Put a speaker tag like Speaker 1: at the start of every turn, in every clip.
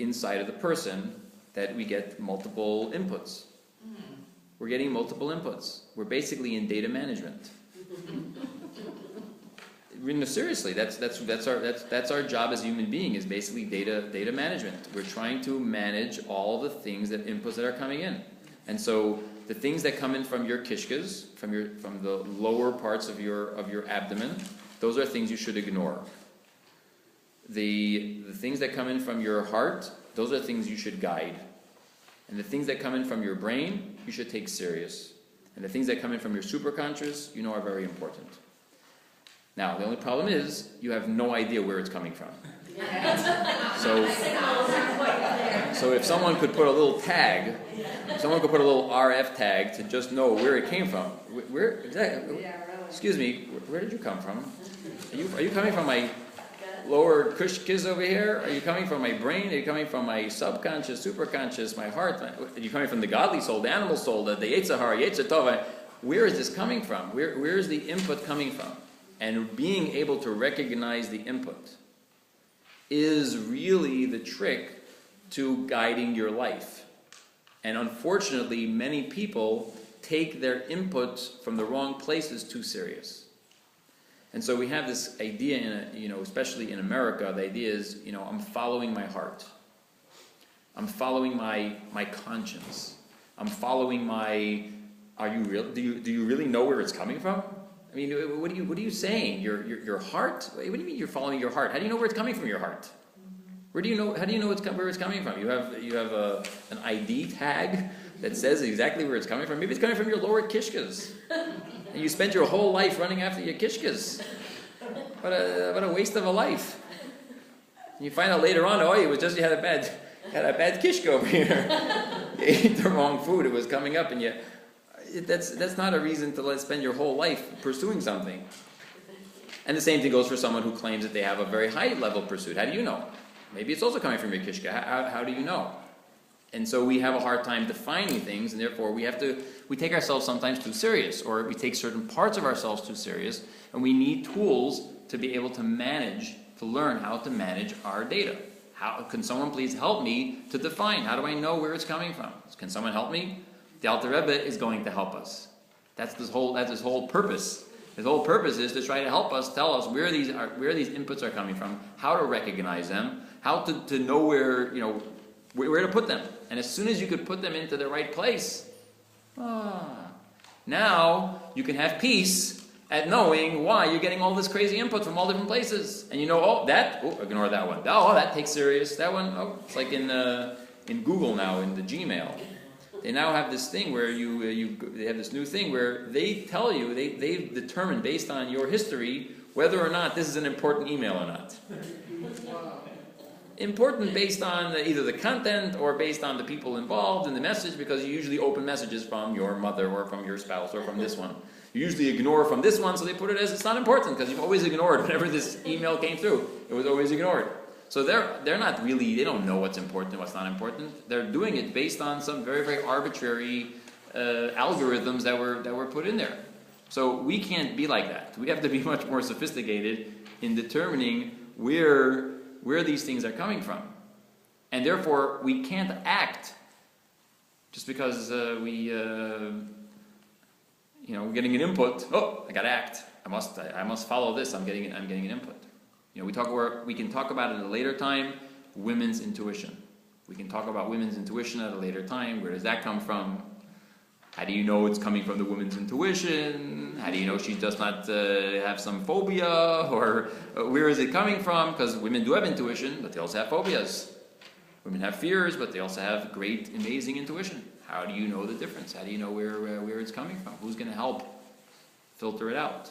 Speaker 1: inside of the person that we get multiple inputs. We're getting multiple inputs. We're basically in data management. Seriously, that's our job as a human being, is basically data management. We're trying to manage all the things inputs that are coming in. And so the things that come in from your kishkas, from the lower parts of your abdomen, those are things you should ignore. The things that come in from your heart, those are things you should guide. And the things that come in from your brain, you should take serious. And the things that come in from your superconscious, are very important. Now, the only problem is, you have no idea where it's coming from. So if someone could put a little tag, a little RF tag to just know where it came from. Where exactly? Excuse me, where did you come from? Are you coming from my lower kishkas over here? Are you coming from my brain? Are you coming from my subconscious, superconscious, my heart? Are you coming from the godly soul, the animal soul, the Yetzer Hara, Yetzer Tov? Where is this coming from? Where is the input coming from? And being able to recognize the input is really the trick to guiding your life. And unfortunately, many people take their inputs from the wrong places too serious. And so we have this idea, especially in America, the idea is, I'm following my heart. I'm following my conscience. I'm following my, are you real? Do you really know where it's coming from? I mean, what are you saying? Your heart? What do you mean you're following your heart? How do you know where it's coming from your heart? How do you know where it's coming from? You have an ID tag that says exactly where it's coming from. Maybe it's coming from your lower kishkas. And you spent your whole life running after your kishkas. What a waste of a life. And you find out later on, it was just you had a bad kishka over here. You ate the wrong food. It was coming up, and that's not a reason to spend your whole life pursuing something. And the same thing goes for someone who claims that they have a very high level pursuit. How do you know? Maybe it's also coming from your kishka. How do you know? And so we have a hard time defining things, and therefore we take ourselves sometimes too serious, or we take certain parts of ourselves too serious, and we need tools to be able to learn how to manage our data. How can someone please help me to define? How do I know where it's coming from? Can someone help me? The Alter Rebbe is going to help us. That's his whole purpose. His whole purpose is to try to help us, tell us where these inputs are coming from, how to recognize them, how to know where to put them. And as soon as you could put them into the right place, now you can have peace at knowing why you're getting all this crazy input from all different places. And ignore that one. That takes serious. That one, it's like in Google now, in the Gmail. They now have this thing where they have this new thing where they tell you, they've determined based on your history whether or not this is an important email or not. Important based on either the content or based on the people involved in the message, because you usually open messages from your mother or from your spouse or from this one. You usually ignore from this one, so they put it as it's not important, because you've always ignored whenever this email came through. It was always ignored. So they're not really, they don't know what's important and what's not important. They're doing it based on some very, very arbitrary algorithms that were put in there. So we can't be like that. We have to be much more sophisticated in determining where these things are coming from. And therefore, we can't act just because we're getting an input. I got to act. I must follow this. I'm getting an input. We can talk about it at a later time, women's intuition. We can talk about women's intuition at a later time. Where does that come from? How do you know it's coming from the woman's intuition? How do you know she does not have some phobia? Or where is it coming from? Because women do have intuition, but they also have phobias. Women have fears, but they also have great, amazing intuition. How do you know the difference? How do you know where it's coming from? Who's going to help filter it out?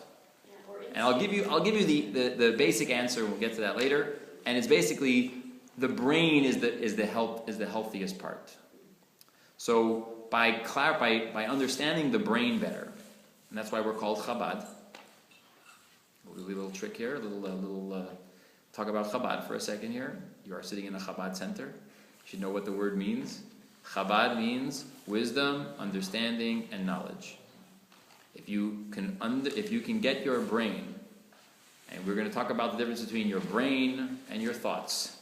Speaker 1: And I'll give you the basic answer. We'll get to that later. And it's basically the brain is the healthiest part. So by understanding the brain better, and that's why we're called Chabad. We'll do a little trick here. Talk about Chabad for a second here. You are sitting in a Chabad center. You should know what the word means. Chabad means wisdom, understanding, and knowledge. If you can get your brain, and we're going to talk about the difference between your brain and your thoughts.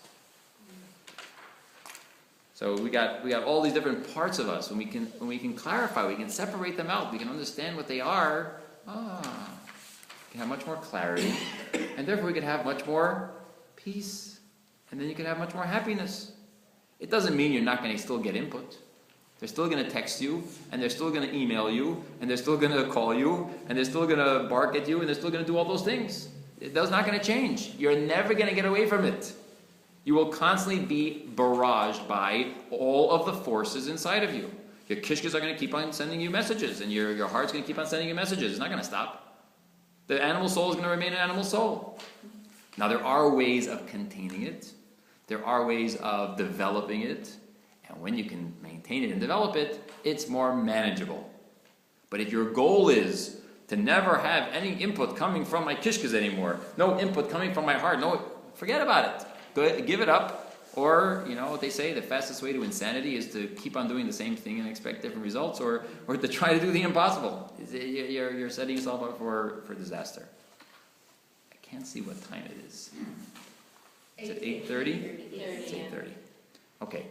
Speaker 1: So we got all these different parts of us. When we can clarify, we can separate them out, we can understand what they are. We can have much more clarity, and therefore we can have much more peace, and then you can have much more happiness. It doesn't mean you're not going to still get input. They're still going to text you, and they're still going to email you, and they're still going to call you, and they're still going to bark at you, and they're still going to do all those things. That's not going to change. You're never going to get away from it. You will constantly be barraged by all of the forces inside of you. Your kishkas are going to keep on sending you messages, and your heart's going to keep on sending you messages. It's not going to stop. The animal soul is going to remain an animal soul. Now, there are ways of containing it. There are ways of developing it. And when you can maintain it and develop it, it's more manageable. But if your goal is to never have any input coming from my kishkas anymore, no input coming from my heart, no, forget about it. Go, give it up. Or, what they say, the fastest way to insanity is to keep on doing the same thing and expect different results, or to try to do the impossible. You're setting yourself up for disaster. I can't see what time it is. Is it 8:30? It's 8:30. Okay.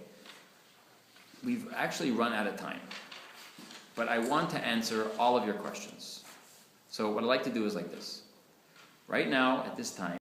Speaker 1: We've actually run out of time. But I want to answer all of your questions. So what I'd like to do is like this. Right now, at this time,